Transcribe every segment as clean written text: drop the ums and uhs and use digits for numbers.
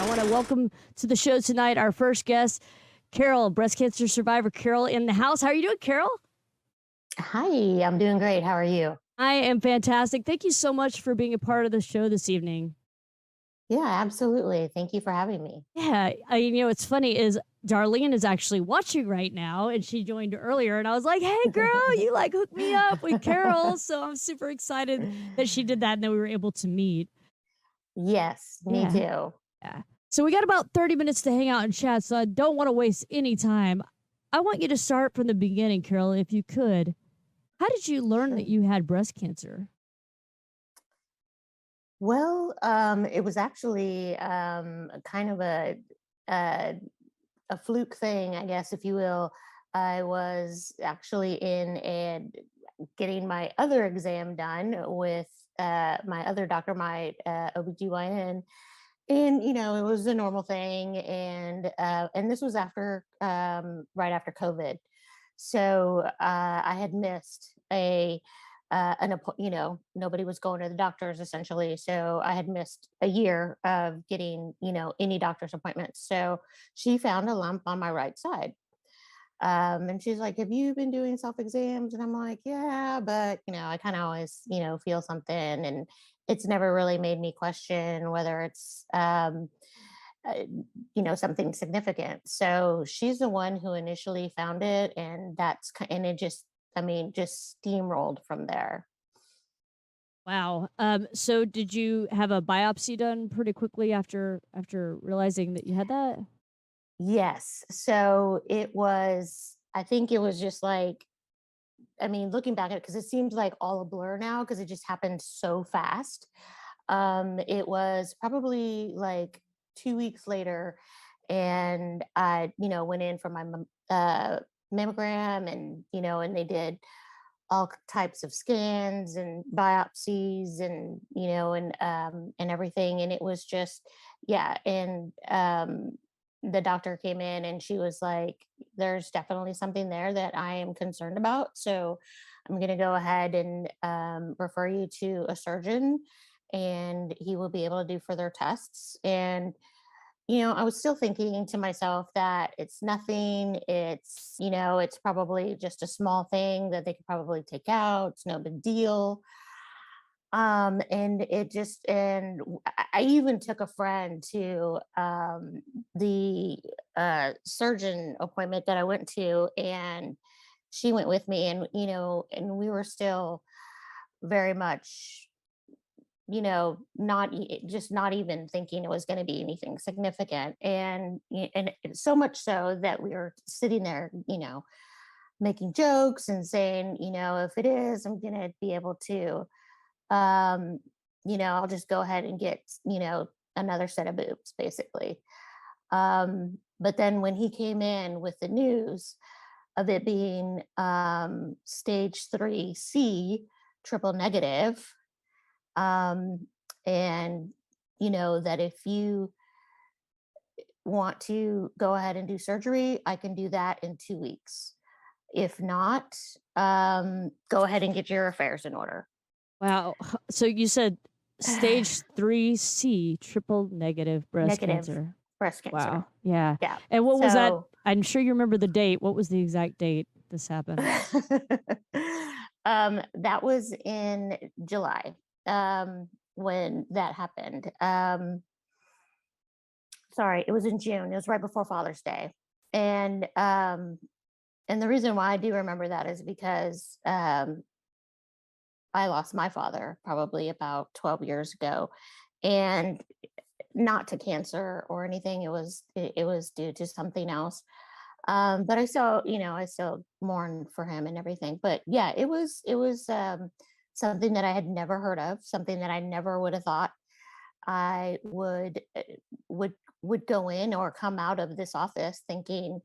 I want to welcome to the show tonight our first guest, Carole, breast cancer survivor Carole in the house. How are you doing, Carole? Hi, I'm doing great. How are you? I am fantastic. Thank you so much for being a part of the show this evening. Yeah, absolutely. Thank you for having me. Yeah, it's funny is Darlene is actually watching right now, and she joined earlier, and I was like, "Hey, girl, you like hooked me up with Carole," so I'm super excited that she did that, and then we were able to meet. Yes, me Yeah. too. Yeah. So we got about 30 minutes to hang out and chat, so I don't want to waste any time. I want you to start from the beginning, Carol, if you could. How did you learn that Sure. you had breast cancer? Well, it was actually kind of a a fluke thing, I guess, if you will. I was actually in and getting my other exam done with my other doctor, my OBGYN. And it was a normal thing, and this was after right after COVID. So I had missed nobody was going to the doctors essentially, so I had missed a year of getting any doctor's appointments. So she found a lump on my right side, and she's like, "Have you been doing self exams?" And I'm like, "Yeah, but I kind of always feel something." And it's never really made me question whether it's uh, something significant. So she's the one who initially found it, and and it just, I mean, just steamrolled from there. Wow. So did you have a biopsy done pretty quickly after realizing that you had that? Yes. So it was, I think it was just like, I mean, looking back at it, because it seems like all a blur now because it just happened so fast. It was probably like 2 weeks later, and I, went in for my mammogram, and and they did all types of scans and biopsies, and and everything, and it was just, yeah. And the doctor came in and she was like, "There's definitely something there that I am concerned about, so I'm going to go ahead and refer you to a surgeon, and he will be able to do further tests." And I was still thinking to myself that it's nothing. It's probably just a small thing that they could probably take out. It's no big deal. And I even took a friend to the surgeon appointment that I went to, and she went with me, and and we were still very much just not even thinking it was going to be anything significant. And so much so that we were sitting there, making jokes and saying, if it is, I'm going to be able to, um, I'll just go ahead and get, another set of boobs, basically. But then when he came in with the news of it being stage 3C, triple negative, um, and that if you want to go ahead and do surgery, I can do that in 2 weeks. If not, go ahead and get your affairs in order. Wow. So you said stage 3C, triple negative breast Negative cancer. breast cancer. Wow. Yeah. Yeah. And what was that? So I'm sure you remember the date. What was the exact date this happened? that was in July, when that happened. Sorry, it was in June. It was right before Father's Day. And and the reason why I do remember that is because I lost my father probably about 12 years ago, and not to cancer or anything. It was due to something else. But I still mourn for him and everything. But yeah, it was something that I had never heard of, something that I never would have thought I would would go in or come out of this office thinking,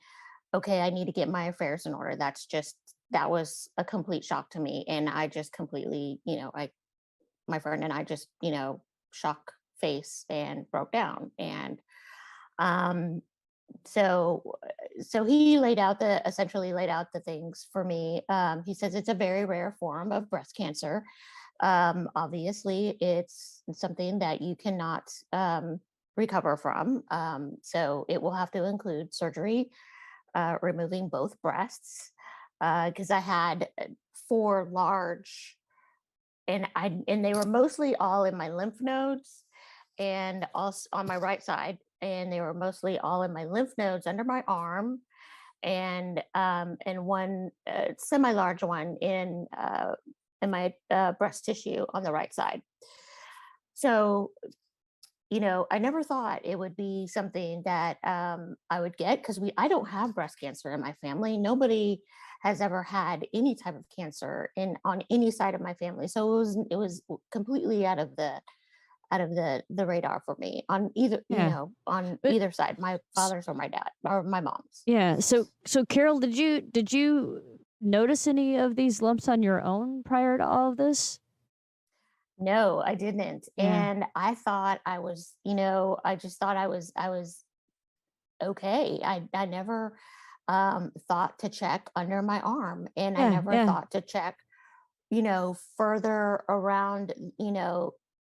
okay, I need to get my affairs in order. That was a complete shock to me. And I just completely, my friend and I just, shock face and broke down. And um, so he essentially laid out the things for me. He says it's a very rare form of breast cancer. Obviously, it's something that you cannot recover from. So it will have to include surgery, removing both breasts, because I had four large, and they were mostly all in my lymph nodes, and also on my right side, and they were mostly all in my lymph nodes under my arm, and one semi-large one in my breast tissue on the right side. So, I never thought it would be something that I would get, because I don't have breast cancer in my family. Nobody has ever had any type of cancer in on any side of my family. So it was completely out of the radar for me on either, Yeah. on But either side, my s- father's or my dad or my mom's. yeah. So Carol, did you notice any of these lumps on your own prior to all of this? No, I didn't. Yeah. And I thought I just thought I was okay. I never thought to check under my arm, and I Yeah. never Yeah. thought to check, further around,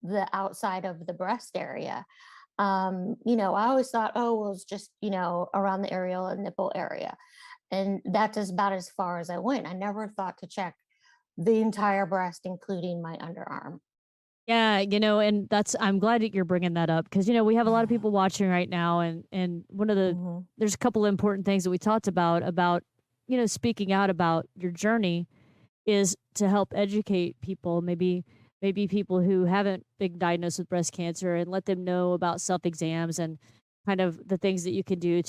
the outside of the breast area. I always thought, oh, well, it's just, around the areola and nipple area. And that's about as far as I went. I never thought to check the entire breast, including my underarm. Yeah, and that's I'm glad that you're bringing that up because we have a lot of people watching right now, and one of Hmm. there's a couple of important things that we talked about speaking out about your journey is to help educate people, maybe people who haven't been diagnosed with breast cancer, and let them know about self exams and kind of the things that you can do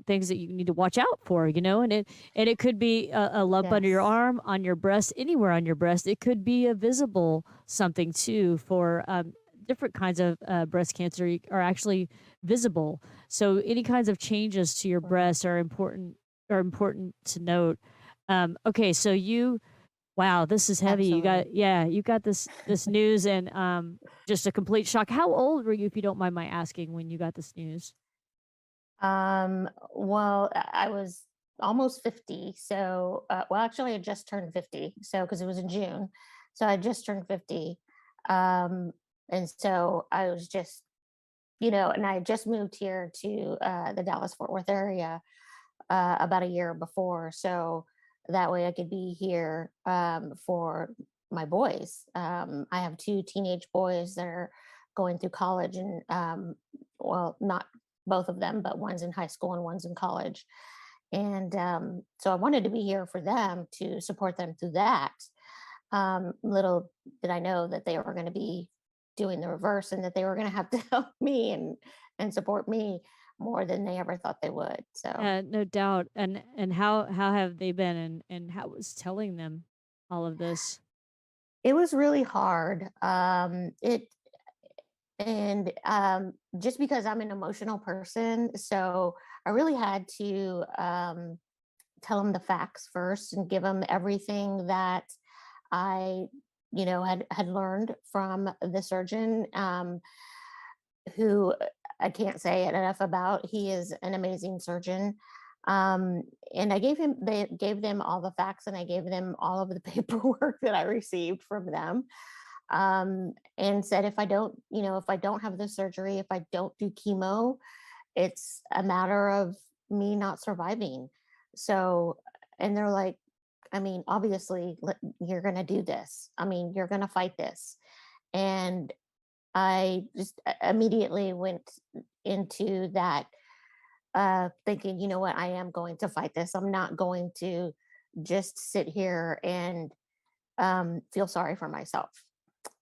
things that you need to watch out for, and it could be a lump under your Yes. arm, on your breast, anywhere on your breast. It could be a visible something too for different kinds of breast cancer are actually visible. So any kinds of changes to your Right. breast are important to note. Okay, so wow, this is heavy. Absolutely. You got this news, and just a complete shock. How old were you, if you don't mind my asking, when you got this news? Well, I was almost 50. So, well, actually, I just turned 50. So, because it was in June. So, I just turned 50. Um, and so I was just, and I had just moved here to the Dallas Fort Worth area about a year before. So that way I could be here for my boys. I have two teenage boys that are going through college, and well, not both of them, but one's in high school and one's in college. And so I wanted to be here for them to support them through that. Little did I know that they were going to be doing the reverse, and that they were going to have to help me and support me more than they ever thought they would. So No doubt. And how have they been, and how was telling them all of this? it was really hard. It and Just because I'm an emotional person, so I really had to tell them the facts first and give them everything that I, had learned from the surgeon, who I can't say it enough about. He is an amazing surgeon. And they gave them all the facts, and I gave them all of the paperwork that I received from them, and said, if I don't have the surgery, if I don't do chemo, it's a matter of me not surviving. So, and they're like, I mean, obviously, you're going to do this. I mean, you're going to fight this. And I just immediately went into that, thinking, you know what, I am going to fight this. I'm not going to just sit here and feel sorry for myself,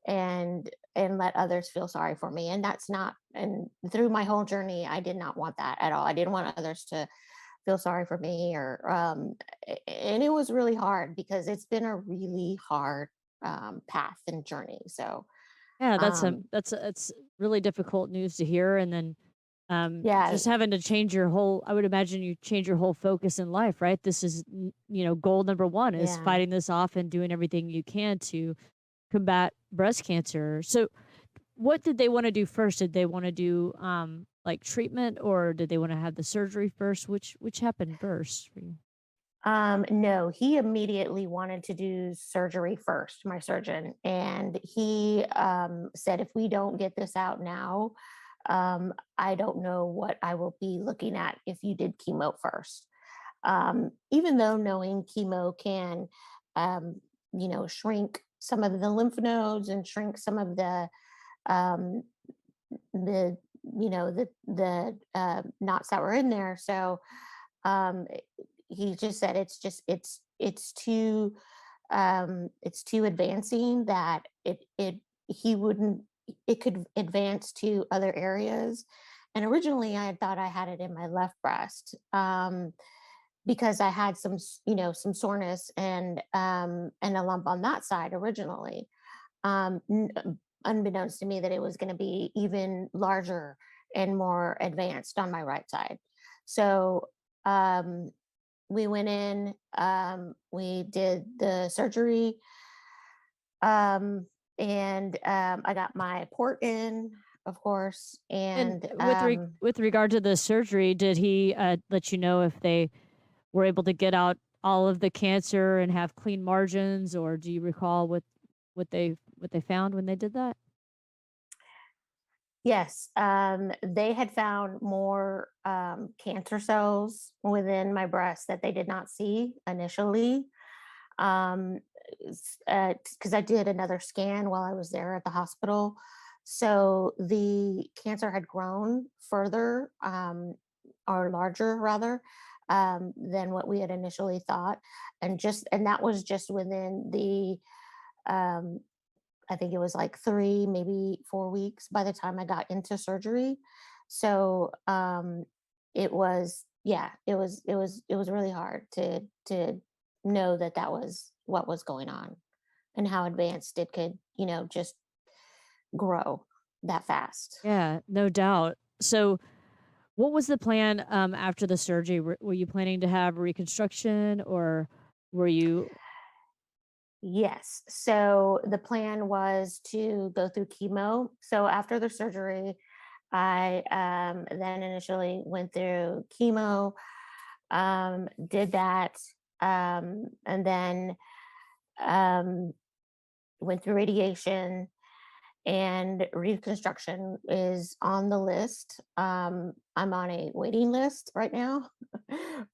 and let others feel sorry for me. And that's not, and through my whole journey, I did not want that at all. I didn't want others to feel sorry for me, or and it was really hard, because it's been a really hard path and journey. So Yeah, um that's really difficult news to hear, and then yeah. just having to change your whole. I would imagine you change your whole focus in life, right? This is goal number one is Yeah. fighting this off and doing everything you can to combat breast cancer. So what did they wanna do first? Did they wanna do, like, treatment, or did they wanna have the surgery first? Which happened first for you? No, he immediately wanted to do surgery first, my surgeon. And he said, if we don't get this out now, I don't know what I will be looking at if you did chemo first. Even though knowing chemo can, um, shrink some of the lymph nodes and shrink some of um, the knots that were in there. So um, he just said it's too advancing that he wouldn't it could advance to other areas. And originally I had thought I had it in my left breast, because I had some soreness and a lump on that side originally. um, n- Unbeknownst to me that it was going to be even larger and more advanced on my right side. So um, we went in, we did the surgery, um, and I got my port in, of course, And and with regard to the surgery, did he let you know if they were able to get out all of the cancer and have clean margins, or do you recall what they found when they did that? yes, they had found more cancer cells within my breast that they did not see initially. Um, because I did another scan while I was there at the hospital. So the cancer had grown further, or larger rather, than what we had initially thought. And that was just within um, I think it was like 3, maybe 4 weeks by the time I got into surgery. So it was really hard to know that that was what was going on and how advanced it could, just grow that fast. Yeah, no doubt. So, what was the plan after the surgery? Were you planning to have reconstruction, or were you? Yes. So the plan was to go through chemo. So after the surgery, I then initially went through chemo, did that, and then um, went through radiation, and reconstruction is on the list. I'm on a waiting list right now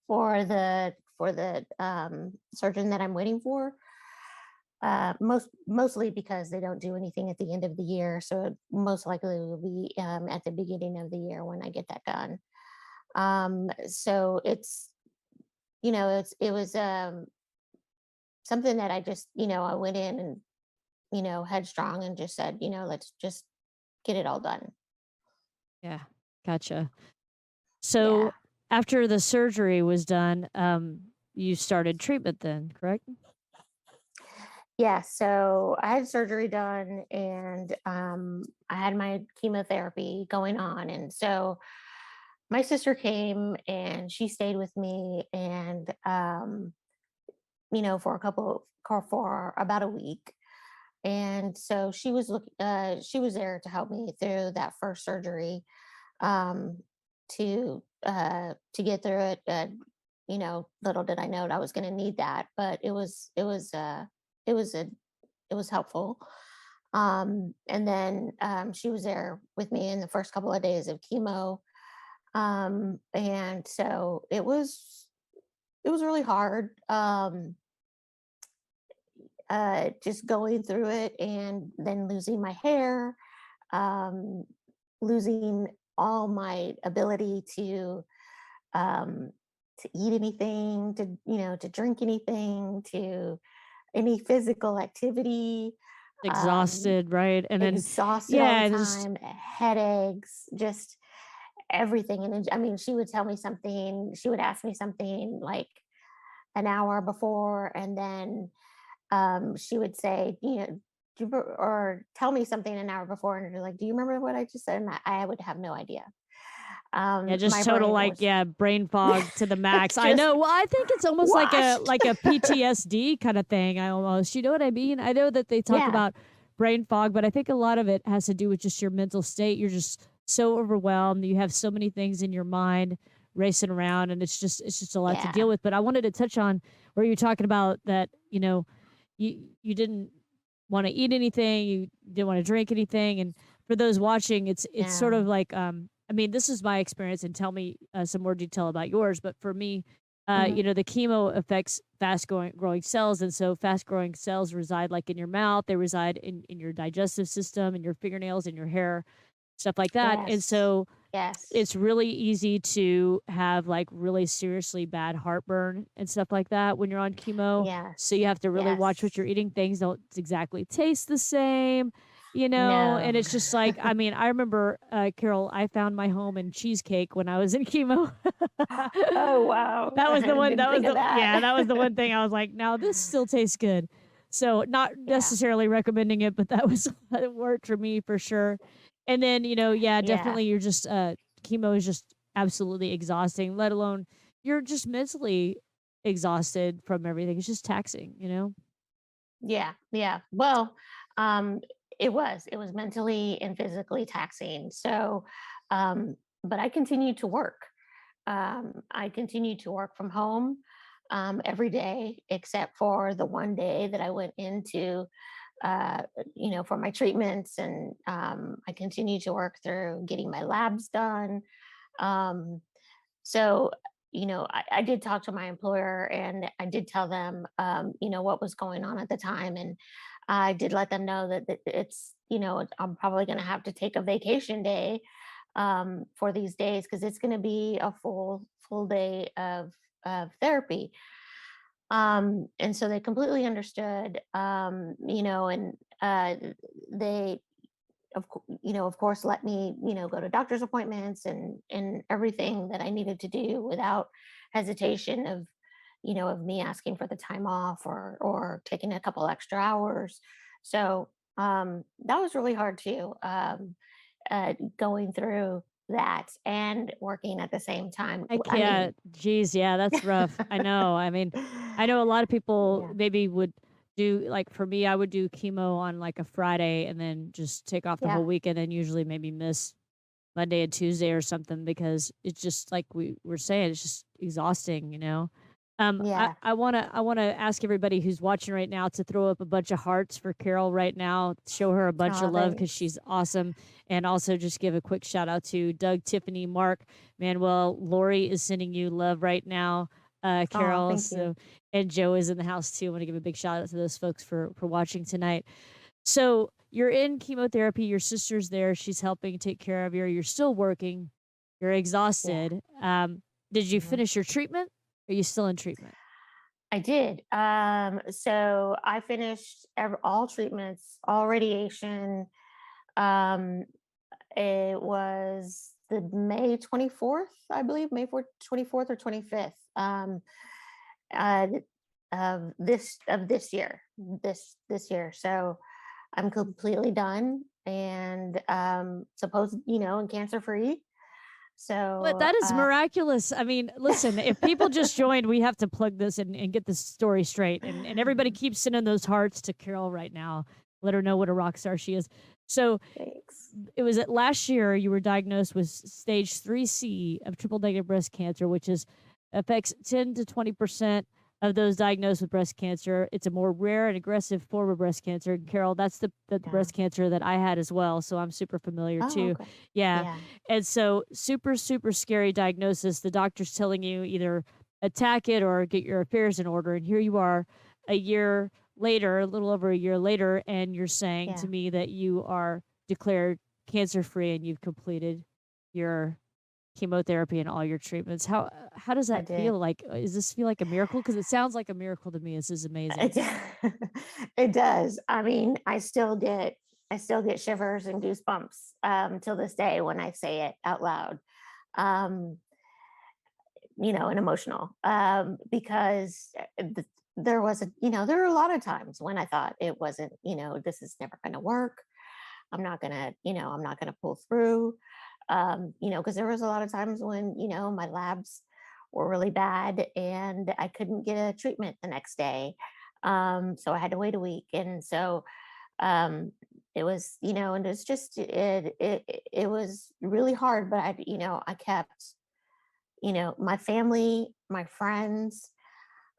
for the surgeon that I'm waiting for. Mostly because they don't do anything at the end of the year, so it most likely will be at the beginning of the year when I get that done. So it was something that I just I went in and headstrong and just said, let's just get it all done. Yeah, gotcha. So, Yeah. after the surgery was done, you started treatment then, correct? Yeah, so I had surgery done, and I had my chemotherapy going on. And so my sister came and she stayed with me, and for about a week. And so she was there to help me through that first surgery, um, to get through it. Little did I know I was going to need that, but it was a it was helpful. And then she was there with me in the first couple of days of chemo, and so it was really hard, just going through it and then losing my hair, um, losing all my ability um, to eat anything, to drink anything, to any physical activity, um, Exhausted, right? And then, exhausted all the yeah, and just time, headaches, just everything. And then, I mean, she would ask me something like an hour before, and then she would say, or tell me something an hour before, and you're like, "Do you remember what I just said?" And I would have no idea. yeah, My just total, brain like, was yeah, brain fog to the max. I just know. Well, I think it's almost washed. like a PTSD kinda thing, I almost, you know what I mean? I know that they talk Yeah, about brain fog, but I think a lot of it has to do with just your mental state. You're just so overwhelmed, you have so many things in your mind racing around, and it's just a lot to deal yeah, with. But I wanted to touch on where you're talking about that, you didn't wanna eat anything, you didn't wanna drink anything, and for those watching, it's sort Yeah. of like, I mean, this is my experience, and tell me some more detail about yours. But for me, Mhm. the chemo affects fast growing cells, and so fast growing cells reside like in your mouth. They reside in your digestive system, in your fingernails, in your hair, stuff like that. And Yes. so Yes. it's really easy to have like really seriously bad heartburn and stuff like that when you're on chemo. So Yes. you have to really watch what Yes. you're eating. Things don't exactly taste the same, No. and it's just like, I mean, I remember, Carol, I found my home in cheesecake when I was in chemo. Oh, wow. That was the one, Didn't that was think of the that. yeah, that was the one thing I was like, "Now this still tastes good." So, not Yeah. necessarily recommending it, but that was it worked for me for sure. And then, yeah, Yeah. definitely you're just, chemo is just absolutely exhausting, let alone you're just mentally exhausted from everything. It's just taxing, you know? Yeah. Yeah. Well, um, it was mentally and physically taxing. So, but I continued to work. I continued to work from home every day, except for the one day that I went into, uh, for my treatments. And I continued to work through getting my labs done. Um, so, I did talk to my employer and I did tell them, what was going on at the time. And I did let them know that it's, I'm probably going to have to take a vacation day for these days because it's going to be a full day of therapy. And so they completely understood, and they of course, let me, go to doctor's appointments and everything that I needed to do without hesitation of me asking for the time off or taking a couple extra hours. So that was really hard too, going through that and working at the same time. I I mean, can't. Geez, yeah, that's rough. I know. I mean, I know a lot of people yeah, maybe would do, like, for me, I would do chemo on like a Friday and then just take off the yeah, whole weekend and usually maybe miss Monday and Tuesday or something because it's just like we were saying, it's just exhausting, you know? I, yeah. I wanna I wanna ask everybody who's watching right now to throw up a bunch of hearts for Carol right now. Show her a bunch Oh, of love because thanks. she's awesome. And also just give a quick shout out to Doug, Tiffany, Mark, Manuel, Lori is sending you love right now. Oh, Carol, thank you. so and Joe is in the house too. I want to give a big shout out to those folks for watching tonight. So you're in chemotherapy, your sister's there, she's helping take care of you, you're still working, you're Yeah. exhausted. Did you Mhm. finish your treatment? Are you still in treatment? I did. So I finished all treatments, all radiation. Um, it was the May 24th, I believe, May 4th, 24th or 25th, uh, of this year, this year. So I'm completely done and supposed, and cancer free. But So that is miraculous. I mean, listen, if people just joined, we have to plug this and get this story straight. And everybody keeps sending those hearts to Carol right now. Let her know what a rock star she is. So thanks. it was at last year you were diagnosed with stage 3C of triple negative breast cancer, which is affects 10 to 20% of those diagnosed with breast cancer. It's a more rare and aggressive form of breast cancer. And Carol, that's the Yeah. breast cancer that I had as well. So I'm super familiar Oh, too. okay. Yeah. Yeah. And so super, super scary diagnosis. The doctor's telling you either attack it or get your affairs in order. And here you are a year later, a little over a year later, and you're saying to Yeah. me that you are declared cancer free and you've completed your chemotherapy and all your treatments. How does I that did. feel? Like, does this feel like a miracle? Because it sounds like a miracle to me. This is It, amazing. d- it does. I mean, I still get shivers and goosebumps till this day when I say it out loud. Um, and emotional because there were a lot of times when I thought it wasn't, this is never going to work. I'm not gonna pull through. Because there was a lot of times when, my labs were really bad and I couldn't get a treatment the next day. So I had to wait a week. And so um it was, and it's just it was really hard, but I kept, my family, my friends,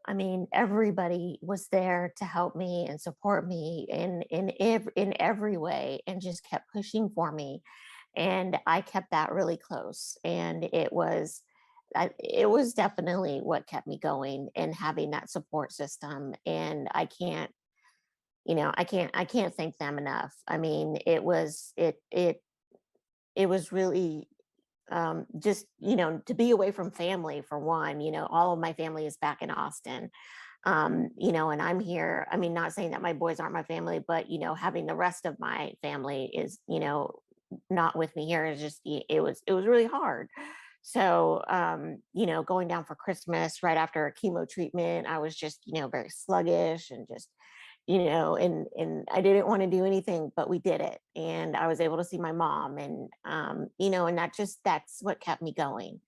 I mean, everybody was there to help me and support me in every way, and just kept pushing for me. And I kept that really close. And it was definitely what kept me going, and having that support system. And I can't thank them enough. I mean, it was really, just, to be away from family, for one. All of my family is back in Austin. And I'm here. I mean, not saying that my boys aren't my family, but having the rest of my family is, not with me here, is just, it was really hard. So, going down for Christmas right after a chemo treatment, I was just, very sluggish, and just, and I didn't want to do anything, but we did it. And I was able to see my mom, and, and that's what kept me going.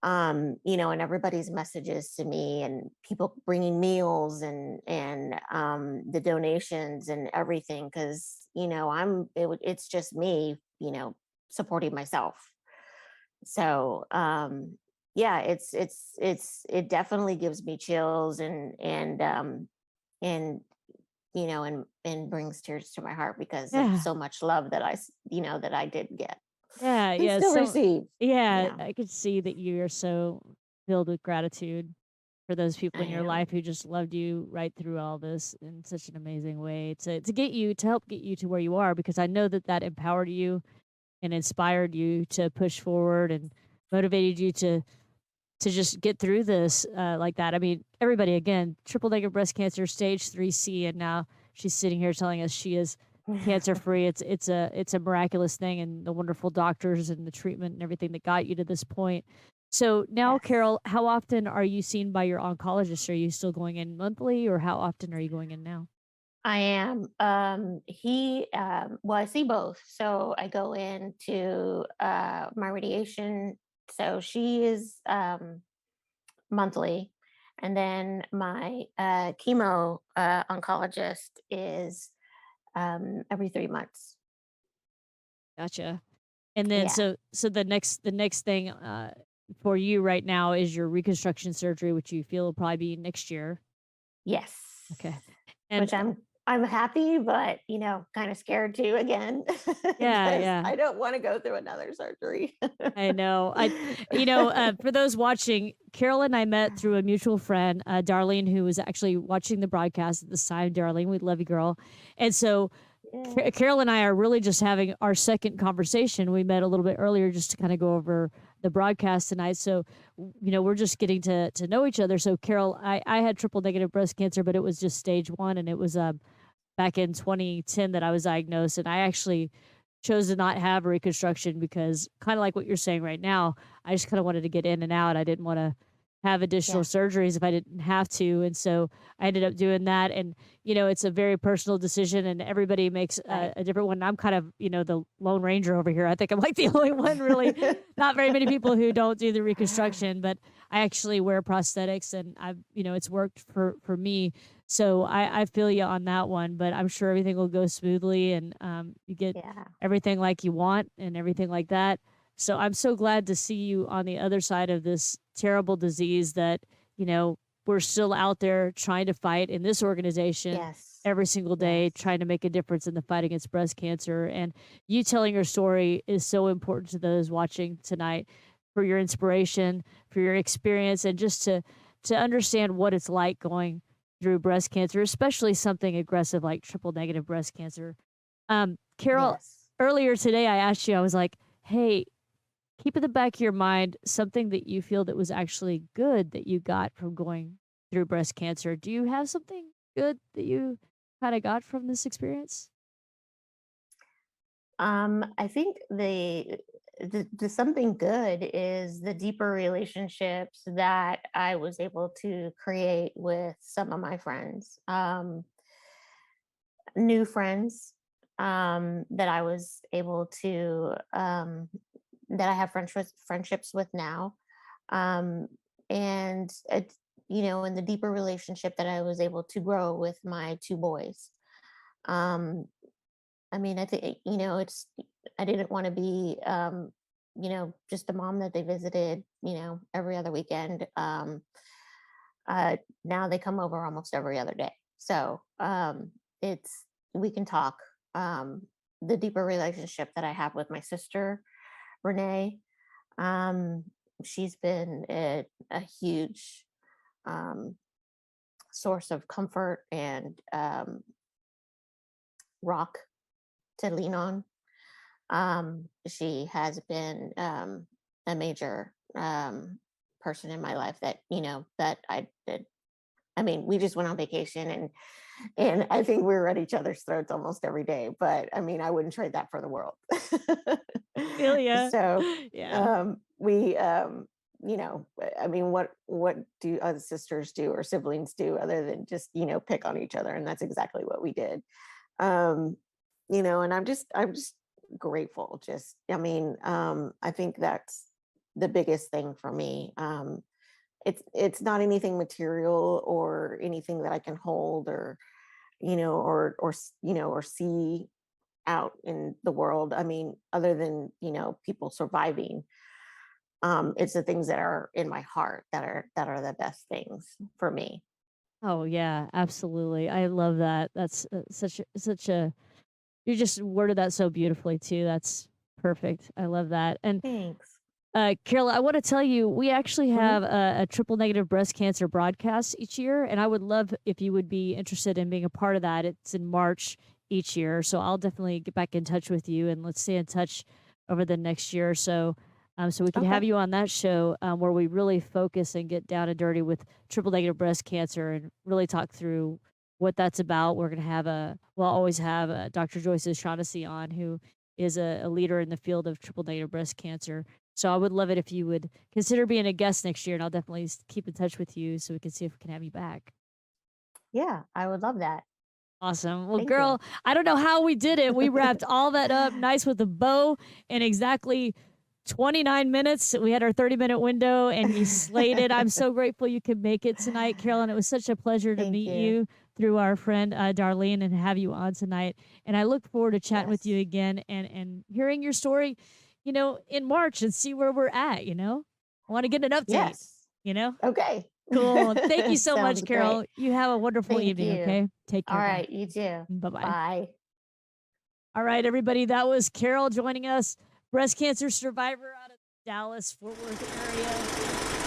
And everybody's messages to me, and people bringing meals, and the donations and everything, because it's just me, supporting myself. So, yeah, it definitely gives me chills, and and brings tears to my heart, because of Yeah. so much love that that I did get Yeah, and yeah, still so receive. yeah, Yeah, I could see that you are so filled with gratitude for those people I in your life am. who just loved you right through all this in such an amazing way to get you to help get you to where you are, because I know that that empowered you and inspired you to push forward and motivated you to just get through this like that. I mean, everybody again, triple negative breast cancer, stage 3C, and now she's sitting here telling us she is cancer free. It's a miraculous thing, and the wonderful doctors and the treatment and everything that got you to this point. So now, Yes. Carol, how often are you seen by your oncologist? Are you still going in monthly, or how often are you going in now? I am. Well, I see both. So I go in to my radiation. So she is monthly. And then my chemo oncologist is every 3 months. Gotcha. And then Yeah. so the next thing for you right now is your reconstruction surgery, which you feel will probably be next year. Yes. Okay. And Which I'm happy, but kind of scared too, again, yeah, because yeah. I don't want to go through another surgery. I know. For those watching, Carol and I met through a mutual friend, Darlene, who was actually watching the broadcast at this time. Darlene, we love you, girl. And so Yes. Carol and I are really just having our second conversation. We met a little bit earlier just to kind of go over the broadcast tonight. So, we're just getting to know each other. So, Carol, I had triple negative breast cancer, but it was just stage one, and it was back in 2010 that I was diagnosed, and I actually chose to not have a reconstruction because kind of like what you're saying right now, I just kind of wanted to get in and out. I didn't want to have additional Yeah. surgeries if I didn't have to. And so I ended up doing that. And, it's a very personal decision, and everybody makes Right. a different one. I'm kind of, the Lone Ranger over here. I think I'm like the only one really, not very many people who don't do the reconstruction, but I actually wear prosthetics, and it's worked for me. So I feel you on that one, but I'm sure everything will go smoothly, and you get Yeah. everything like you want and everything like that. So I'm so glad to see you on the other side of this terrible disease that, you know, we're still out there trying to fight in this organization Yes. every single day, Yes. trying to make a difference in the fight against breast cancer. And you telling your story is so important to those watching tonight, for your inspiration, for your experience, and just to understand what it's like going through breast cancer, especially something aggressive like triple negative breast cancer. Carol, Yes. earlier today, I asked you, I was like, hey, keep in the back of your mind something that you feel that was actually good that you got from going through breast cancer. Do you have something good that you kind of got from this experience? I think the something good is the deeper relationships that I was able to create with some of my friends. New friends, that I was able to, that I have friendships with now. Um, and and the deeper relationship that I was able to grow with my two boys. Um, I mean, I think, I didn't want to be, just a mom that they visited, every other weekend. now they come over almost every other day. So it's we can talk. Um, the deeper relationship that I have with my sister Renee, um, she's been a huge um, source of comfort and rock to lean on. She has been a major person in my life that that I mean, we just went on vacation and I think we were at each other's throats almost every day. But I mean, I wouldn't trade that for the world. Feel ya. So Yeah. we I mean, what do other sisters do or siblings do other than just, pick on each other? And that's exactly what we did. Um, and I'm just grateful. Just I mean, I think that's the biggest thing for me. It's not anything material or anything that I can hold or or see out in the world. I mean, other than people surviving, it's the things that are in my heart that are the best things for me. Oh yeah, absolutely. I love that. That's such a you just worded that so beautifully too. That's perfect. I love that. And Thanks. Carol, I want to tell you, we actually Hmm. have a triple negative breast cancer broadcast each year, and I would love if you would be interested in being a part of that. It's in March each year, so I'll definitely get back in touch with you, and let's stay in touch over the next year or so, so we could Okay. have you on that show where we really focus and get down and dirty with triple negative breast cancer and really talk through what that's about. We're gonna have we'll always have Dr. Joyce Shaughnessy on, who is a leader in the field of triple negative breast cancer, so I would love it if you would consider being a guest next year, and I'll definitely keep in touch with you so we can see if we can have you back. Yeah, I would love that. Awesome. Well, Thank you. girl, I don't know how we did it. We wrapped all that up nice with a bow in exactly 29 minutes. We had our 30-minute window and you slayed it. I'm so grateful you could make it tonight, Carolyn. It was such a pleasure to Thank meet you. you through our friend Darlene and have you on tonight. And I look forward to chatting with Yes. you again and hearing your story, in March and see where we're at. I want to get an update, Yes. you know? Okay. Cool. Thank you so much, Sounds great. Carol. You have a wonderful Thank evening, you. okay? Take All care, girl. right, you too. Bye bye. Bye. All right, everybody. That was Carol joining us, breast cancer survivor out of Dallas, Fort Worth area.